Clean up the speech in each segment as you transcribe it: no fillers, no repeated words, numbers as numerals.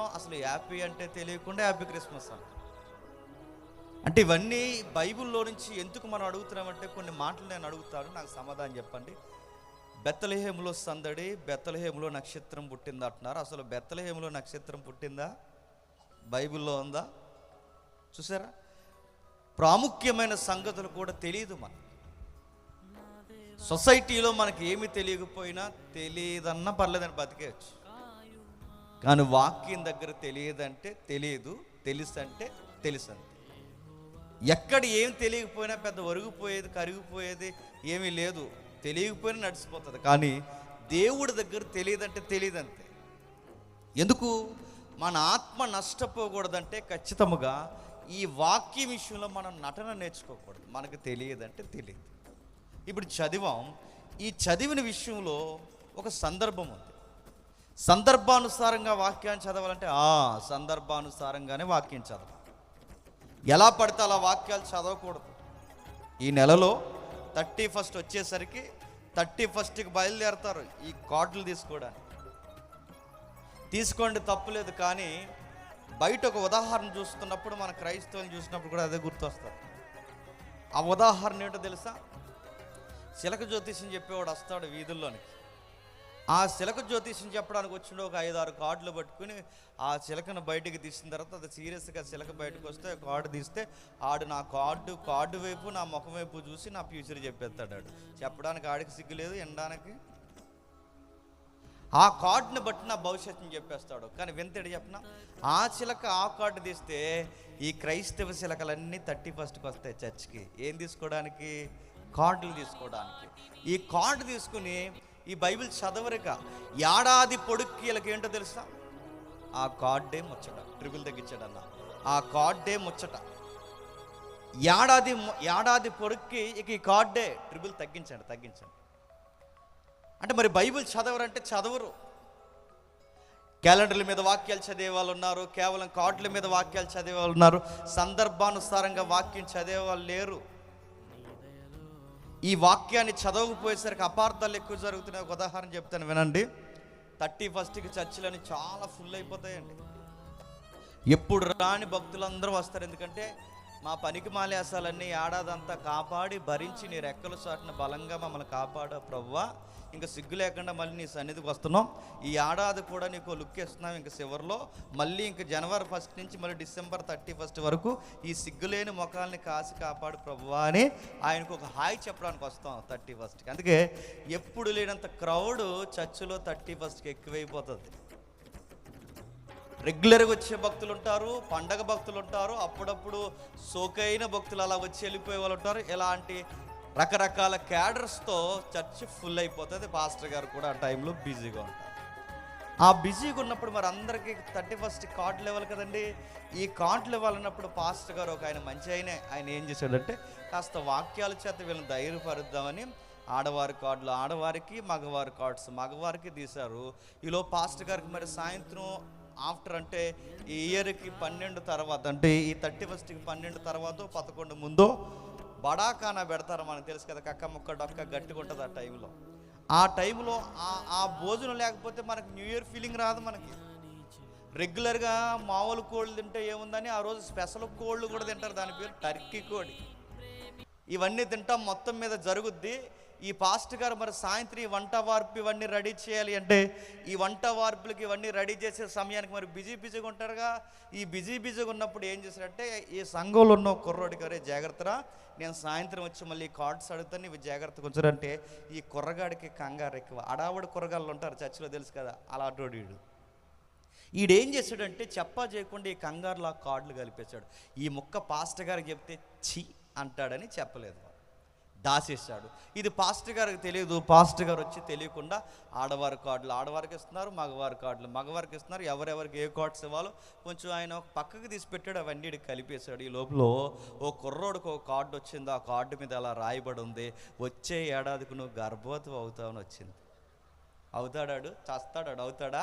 చెప్తున్నాం, అసలు హ్యాపీ అంటే తెలియకుండా హ్యాపీ క్రిస్మస్ అంట. అంటే ఇవన్నీ బైబిల్లో నుంచి ఎందుకు మనం అడుగుతున్నామంటే కొన్ని మాటలు నేను అడుగుతాను, నాకు సమాధానం చెప్పండి. బెత్లెహేములో సందడి, బెత్లెహేములో నక్షత్రం పుట్టిందా అంటున్నారు. అసలు బెత్లెహేములో నక్షత్రం పుట్టిందా? బైబిల్లో ఉందా? చూసారా, ప్రాముఖ్యమైన సంగతులు కూడా తెలియదు మనకు. సొసైటీలో మనకి ఏమి తెలియకపోయినా తెలియదన్నా పర్లేదని బతికేయచ్చు, కానీ వాక్యం దగ్గర తెలియదంటే తెలియదు, తెలుసు అంటే తెలుసు అంతే. ఎక్కడ ఏం తెలియకపోయినా పెద్ద ఒరిగిపోయేది కరిగిపోయేది ఏమీ లేదు, తెలియకపోయినా నడిచిపోతుంది. కానీ దేవుడి దగ్గర తెలియదంటే తెలియదంతే. ఎందుకు? మన ఆత్మ నష్టపోకూడదంటే ఖచ్చితంగా ఈ వాక్య విషయంలో మనం నటన నేర్చుకోకూడదు. మనకు తెలియదంటే తెలియదు. ఇప్పుడు చదివాం, ఈ చదివిన విషయంలో ఒక సందర్భం ఉంది. సందర్భానుసారంగా వాక్యాన్ని చదవాలంటే సందర్భానుసారంగానే వాక్యం చదవాలి. ఎలా పడితే అలా వాక్యాలు చదవకూడదు. ఈ నెలలో 31 వచ్చేసరికి 31కి బయలుదేరతారు ఈ కార్డులు తీసుకోవడానికి. తీసుకోండి, తప్పులేదు. కానీ బయట ఒక ఉదాహరణ చూస్తున్నప్పుడు మన క్రైస్తవులను చూసినప్పుడు కూడా అదే గుర్తొస్తారు. ఆ ఉదాహరణ ఏంటో తెలుసా? చిలక జ్యోతిష్యం చెప్పేవాడు వస్తాడు వీధుల్లోనికి. ఆ చిలక జ్యోతిష్యం చెప్పడానికి వచ్చిన ఒక 5-6 కార్డులు పట్టుకుని ఆ చిలకను బయటికి తీసిన తర్వాత అది సీరియస్గా చిలక బయటకు వస్తే కార్డు తీస్తే ఆడు నా కార్డు వైపు నా ముఖం వైపు చూసి నా ఫ్యూచర్ చెప్పేస్తాడు. ఆడు చెప్పడానికి ఆడికి సిగ్గు లేదు, వినడానికి. ఆ కార్డుని బట్టి నా భవిష్యత్తుని చెప్పేస్తాడు. కానీ వింతేడు చెప్పిన, ఆ చిలక ఆ కార్డు తీస్తే ఈ క్రైస్తవ చిలకలన్నీ 31కి వస్తాయి చర్చ్కి. ఏం తీసుకోవడానికి? కార్డులు తీసుకోవడానికి. ఈ కార్డు తీసుకుని ఈ బైబిల్ చదవరిక ఏడాది పొడుక్కి వీళ్ళకి ఏంటో తెలుసా? ఆ కార్డే ముచ్చట. ట్రిబుల్ తగ్గించాడన్న ఆ కార్డే ముచ్చట. ఏడాది పొడుక్కి ఇక ఈ కార్డే ట్రిబుల్ తగ్గించండి. అంటే మరి బైబిల్ చదవరంటే చదవరు. క్యాలెండర్ల మీద వాక్యాలు చదివే వాళ్ళు ఉన్నారు, కేవలం కార్డుల మీద వాక్యాలు చదివే వాళ్ళు ఉన్నారు. సందర్భానుసారంగా వాక్యం చదివే వాళ్ళు లేరు. ఈ వాక్యాన్ని చదవకపోయేసరికి అపార్థాలు ఎక్కువ జరుగుతున్నాయి. ఒక ఉదాహరణ చెప్తాను వినండి. 31కి చర్చిలని చాలా ఫుల్ అయిపోతాయండి. ఎప్పుడు రాని భక్తులందరూ వస్తారు. ఎందుకంటే మా పనికి మాలేసాలన్నీ ఏడాదంతా కాపాడి భరించి నీ రెక్కల చాటున బలంగా మమ్మల్ని కాపాడు ప్రభువా, ఇంకా సిగ్గు లేకుండా మళ్ళీ నీ సన్నిధికి వస్తున్నాం. ఈ ఏడాది కూడా నీకు లుక్ ఇస్తున్నాం. ఇంక చివరిలో మళ్ళీ ఇంక జనవరి 1 నుంచి మళ్ళీ డిసెంబర్ 31 వరకు ఈ సిగ్గులేని ముఖాలని కాసి కాపాడు ప్రభువా అని ఆయనకు ఒక హాయ్ చెప్పడానికి వస్తాం 31కి. అందుకే ఎప్పుడు లేనంత క్రౌడ్ చర్చిలో 31కి ఎక్కువైపోతుంది. రెగ్యులర్గా వచ్చే భక్తులు ఉంటారు, పండగ భక్తులు ఉంటారు, అప్పుడప్పుడు సోకైన భక్తులు అలా వచ్చి వెళ్ళిపోయే వాళ్ళు ఉంటారు. ఇలాంటి రకరకాల క్యాడర్స్తో చర్చ్ ఫుల్ అయిపోతుంది. పాస్టర్ గారు కూడా ఆ టైంలో బిజీగా ఉంటారు. ఆ బిజీగా ఉన్నప్పుడు మరి అందరికీ 31 కార్డులు ఇవ్వాలి కదండి. ఈ కార్డులు ఇవ్వాలన్నప్పుడు పాస్టర్ గారు ఒక ఆయన మంచి ఆయన ఏం చేశాడంటే కాస్త వాక్యాల చేత వీళ్ళని ధైర్యపరుద్దామని ఆడవారి కార్డులు ఆడవారికి, మగవారి కార్డ్స్ మగవారికి తీశారు. ఈలో పాస్టర్ గారికి మరి సాయంత్రం ఆఫ్టర్ అంటే ఈ ఇయర్కి 12 తర్వాత అంటే ఈ 31కి 12 తర్వాత 11 ముందో బడాకానా పెడతారు. మనకు తెలుసు కదా, కక్క ముక్క డొక్క గట్టిగా ఉంటుంది ఆ టైంలో. ఆ టైంలో ఆ భోజనం లేకపోతే మనకు న్యూ ఇయర్ ఫీలింగ్ రాదు. మనకి రెగ్యులర్గా మామూలు కోళ్ళు తింటే ఏముందని ఆ రోజు స్పెషల్ కోళ్ళు కూడా తింటారు, దాని పేరు టర్కీ కోడి. ఇవన్నీ తింటాం, మొత్తం మీద జరుగుద్ది. ఈ పాస్టర్ గారు మరి సాయంత్రం ఈ వంట వార్పు ఇవన్నీ రెడీ చేయాలి అంటే ఈ వంట వార్పులకి ఇవన్నీ రెడీ చేసే సమయానికి మరి బిజీగా ఉంటారుగా. ఈ బిజీగా ఉన్నప్పుడు ఏం చేశారంటే ఈ సంఘంలో ఉన్న కుర్రోడికి అరే జాగ్రత్తరా, నేను సాయంత్రం వచ్చి మళ్ళీ కార్డ్స్ అడుగుతాను, ఇవి జాగ్రత్తగా ఉంచారంటే ఈ కుర్రగాడికి కంగారు ఎక్కువ. అడావుడి కుర్రగాళ్ళు ఉంటారు చర్చిలో, తెలుసు కదా, అలాంటి ఈడేం చేశాడంటే చెప్పా చేయకుండా ఈ కంగారులో ఆ కార్డులు కలిపేశాడు. ఈ ముక్క పాస్టర్ గారికి చెప్తే ఛీ అంటాడని చెప్పలేదు, దాచేశాడు. ఇది పాస్టర్ గారికి తెలియదు. పాస్టర్ గారు వచ్చి తెలియకుండా ఆడవారి కార్డులు ఆడవారికి ఇస్తున్నారు, మగవారి కార్డులు మగవారికి ఇస్తున్నారు. ఎవరెవరికి ఏ కార్డ్స్ ఇవ్వాలో కొంచెం ఆయన పక్కకు తీసి పెట్టాడు, అవన్నీ కలిపేశాడు. ఈ లోపల ఓ కుర్రోడికి ఒక కార్డు వచ్చింది. ఆ కార్డు మీద అలా రాయబడి ఉంది, వచ్చే ఏడాదికి నువ్వు గర్భవతి అవుతావని వచ్చింది. అవుతాడాడు? చస్తాడాడు? అవుతాడా?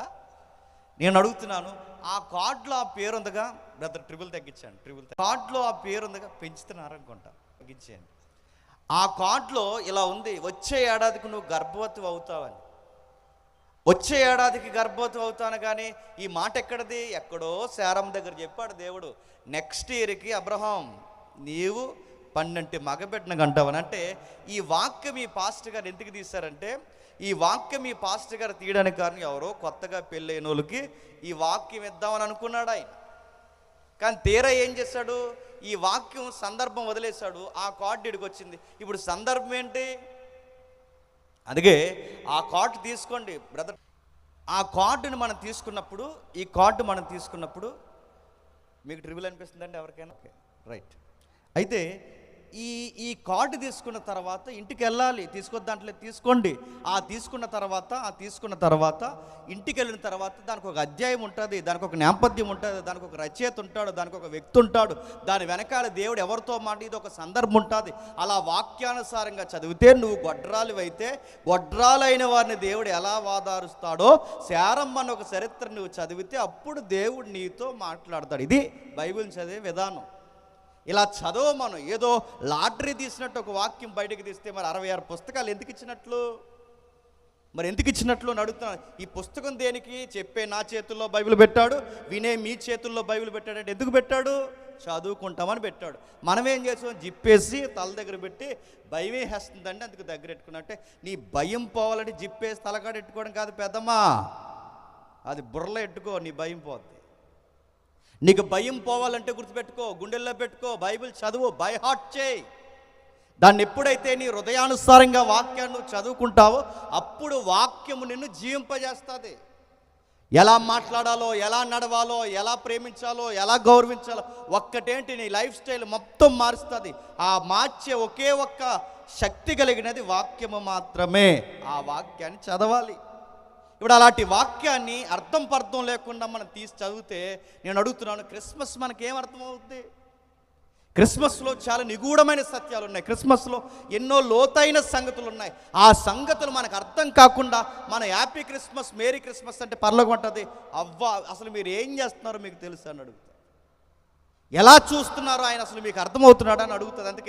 నేను అడుగుతున్నాను, ఆ కార్డులో ఆ పేరు ఉందిగా బ్రదర్, ట్రిబుల్ తగ్గించాను, కార్డులో ఆ పేరు ఉందిగా, పెంచుతున్నారు అనుకుంటా, తగ్గించేయండి. ఆ కార్డులో ఇలా ఉంది, వచ్చే ఏడాదికి నువ్వు గర్భవతి అవుతావని. వచ్చే ఏడాదికి గర్భవతి అవుతాను. కానీ ఈ మాట ఎక్కడిది? ఎక్కడో శారమ్మ దగ్గర చెప్పాడు దేవుడు. నెక్స్ట్ ఇయర్కి అబ్రహాం నీవు 12 మగబిడ్డను కంటావని. అంటే ఈ వాక్యం ఈ పాస్టర్ గారు ఎందుకు తీశారంటే, ఈ వాక్యం ఈ పాస్టర్ గారు తీయడానికి కారణం ఎవరో కొత్తగా పెళ్ళైన వాళ్ళకి ఈ వాక్యం ఇద్దామని అనుకున్నాడు ఆయన. కానీ తీరా ఏం చేశాడు? ఈ వాక్యం సందర్భం వదిలేశాడు. ఆ కార్డు ఇడికి వచ్చింది. ఇప్పుడు సందర్భం ఏంటి? అందుకే ఆ కార్డు తీసుకోండి బ్రదర్. ఆ కార్డుని మనం తీసుకున్నప్పుడు, ఈ కార్డు మనం తీసుకున్నప్పుడు మీకు ట్రిబుల్ అనిపిస్తుందండి ఎవరికైనా? Okay, right. అయితే ఈ కార్డు తీసుకున్న తర్వాత ఇంటికి వెళ్ళాలి. తీసుకొద్దాంట్లో తీసుకోండి. తీసుకున్న తర్వాత ఇంటికి వెళ్ళిన తర్వాత దానికి ఒక అధ్యాయం ఉంటుంది, దానికి ఒక నేపథ్యం ఉంటుంది, దానికి ఒక రచయిత ఉంటాడు, దానికి ఒక వ్యక్తి ఉంటాడు, దాని వెనకాల దేవుడు ఎవరితో మాట ఇది ఒక సందర్భం ఉంటుంది. అలా వాక్యానుసారంగా చదివితే నువ్వు గొడ్రాలివైతే గొడ్రాలైన వారిని దేవుడు ఎలా వాదారుస్తాడో శారమ్మని ఒక చరిత్ర నువ్వు చదివితే అప్పుడు దేవుడు నీతో మాట్లాడతాడు. ఇది బైబిల్ చదివే విధానం. ఇలా చదవ. మనం ఏదో లాటరీ తీసినట్టు ఒక వాక్యం బయటకు తీస్తే మరి 66 పుస్తకాలు ఎందుకు ఇచ్చినట్లు? మరి ఎందుకు ఇచ్చినట్లు అని అడుగుతున్నాను. ఈ పుస్తకం దేనికి? చెప్పే నా చేతుల్లో బైబిల్ పెట్టాడు, వినే మీ చేతుల్లో బైబిల్ పెట్టాడంటే ఎందుకు పెట్టాడు? చదువుకుంటామని పెట్టాడు. మనం ఏం చేసాం? జిప్పేసి తల దగ్గర పెట్టి భయం వేస్తుందండి, అందుకు దగ్గర పెట్టుకున్నట్టే. నీ భయం పోవాలంటే జిప్పేసి తలకాడ ఎట్టుకోవడం కాదు పెద్దమ్మా, అది బుర్రలో ఎట్టుకో, నీ భయం పోద్ది. నీకు భయం పోవాలంటే గుర్తుపెట్టుకో, గుండెల్లో పెట్టుకో, బైబిల్ చదువు, బై హార్ట్ చేయి. దాన్ని ఎప్పుడైతే నీ హృదయానుసారంగా వాక్యాన్ని నువ్వు చదువుకుంటావో అప్పుడు వాక్యము నిన్ను జీవింపజేస్తుంది. ఎలా మాట్లాడాలో, ఎలా నడవాలో, ఎలా ప్రేమించాలో, ఎలా గౌరవించాలో ఒక్కటేంటి నీ లైఫ్ స్టైల్ మొత్తం మారుస్తుంది. ఆ మార్చే ఒకే ఒక్క శక్తి కలిగినది వాక్యము మాత్రమే. ఆ వాక్యాన్ని చదవాలి. ఇప్పుడు అలాంటి వాక్యాన్ని అర్థం పర్థం లేకుండా మనం తీసి చదివితే నేను అడుగుతున్నాను, క్రిస్మస్ మనకేం అర్థమవుతుంది? క్రిస్మస్లో చాలా నిగూఢమైన సత్యాలు ఉన్నాయి. క్రిస్మస్లో ఎన్నో లోతైన సంగతులు ఉన్నాయి. ఆ సంగతులు మనకు అర్థం కాకుండా మన హ్యాపీ క్రిస్మస్, మేరీ క్రిస్మస్ అంటే పర్లోకం ఉంటుంది. అవ్వా అసలు మీరు ఏం చేస్తున్నారో మీకు తెలుసు అని అడుగుతారు. ఎలా చూస్తున్నారో ఆయన అసలు మీకు అర్థమవుతున్నాడా అని అడుగుతుంది. అందుకే